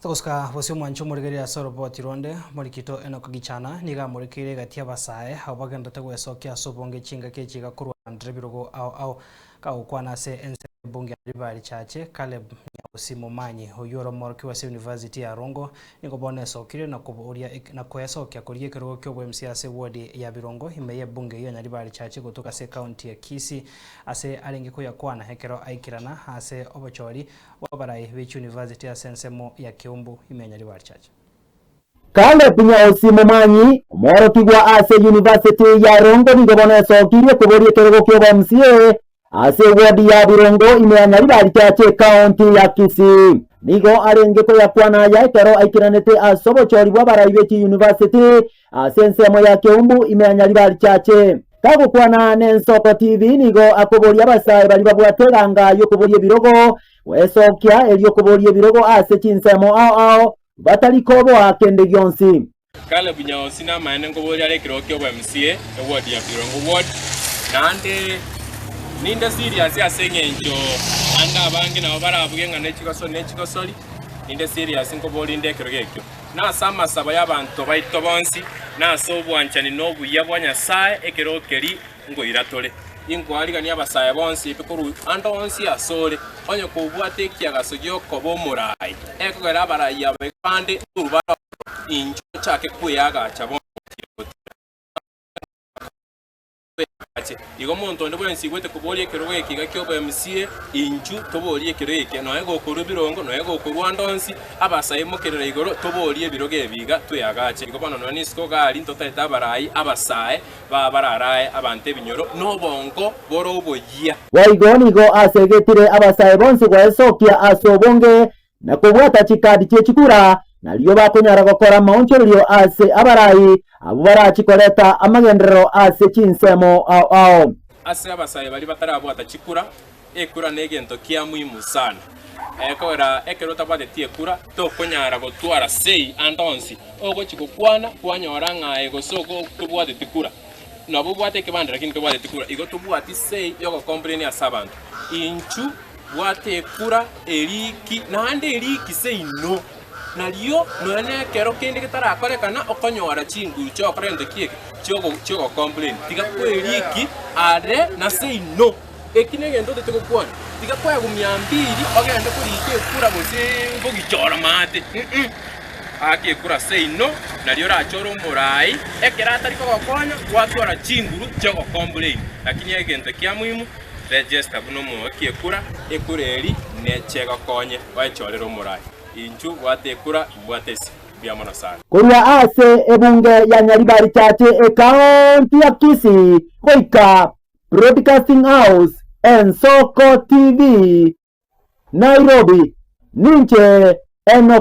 Toska wasio mwancho murigeria soroboti ronde murikito enoka gichana niga murikire gatia basae habagenda tagwe sokia sobonge chinga kechiga kurwa ndrebirogo au kaukwana se ense bunge ribari chache Caleb Nyausi Momanyi oyoro morki wa University ya Rongo niko bone sokire na kuburia na kwesokia kuriye kirogo kyo MCA ward ya Birongo imeye bunge hiyo nyaribari chache kutoka se county ya Kisii ase alenge ko yakwana hekero aikirana ase obochori wabarai Beach University ya Sensemo ya Kiumbu imenya ribari chache Caleb Nyausi Momanyi morokigwa ase University ya Rongo niko bone sokire kuburia kirogo kyo MCA ase ward ya Birongo imenya ribari chache county ya Kisii nigo arenge ko yakwana ya kero aikiranete asobochori wabarai Beach University Sensemo ya Kiumbu imenya ribari chache kago kwana Nensoko TV nigo akoboria abasae bali babwatega yo kuboria birogo wesokia elio kuboria birogo ase Chinsemo ao bataliko bo akende gyonsi Caleb Nyausi na maene ngoboria rekiro kyo MCA ward ya Birongo ward nande ninde serious asengenjo anda abange na baravuge ngane chikosoli ninde serious ngoboria ndekiro gekyo na sama saba y'abantu baito bonsi na sobwanchani no buya bwanyasaye ekero keri ngo iratole ingwari gani abasaye bonsi pikuru ando onsi asole onye kubwate kiagasogyo kobo murai ekogera barayi abekande urubara injo chake kuyaga chabo igo muntu ndo bwensi gwete kubolie kero ekiga kyo MCA inju tobolie kero eke no ego kuru Birongo no ego kuru andonsi abasaye mokerera igoro tobolie biroge biga tuyagache igo bano no nisko gali ntoteta barayi abasaye bararaye abante binyoro no bongo boro boyia waigoni go asegetire abasaye bonsi gwesokia asobonge na kubwata chikadi chekikura naliyo bakonyara gukora mauncheryo ase abarayi abo barachikoleta amagendero ase Chinsemo ao ase abasaye bali batarabwata chikura ekura negento kia muhimu sana ekora ekero tabate tiekura tokonyara gotwara sei andonsi ogo chikokwana kwanyora ngae gosoko tubwate tikura nabo bwate kibandira kintu tubwate tikura igo tubwate sei yoko complain ya sabantu inchu bwate kura eriki nande eriki sei no naliyo none kero kindi kitarakorekana okonyora chingu cyo korende kieke cyo complain tiga kweriki are na say no ekine gendo te tukukwana tiga kwa 200 ogende kurike kura bose bogichora mate aki kura say no naliyo rachoro murai ekera atari ko gokonya watwara chinguru cyo complain lakini egento kya muhimu register buno mo ekura ekureri nechega konye wachorero murai inchu watekura bwatesi biamona sana kuria ase ebunge ya nyaribari chache county ya Kisii Koika Broadcasting House Nensoko TV Nairobi ninche Enoch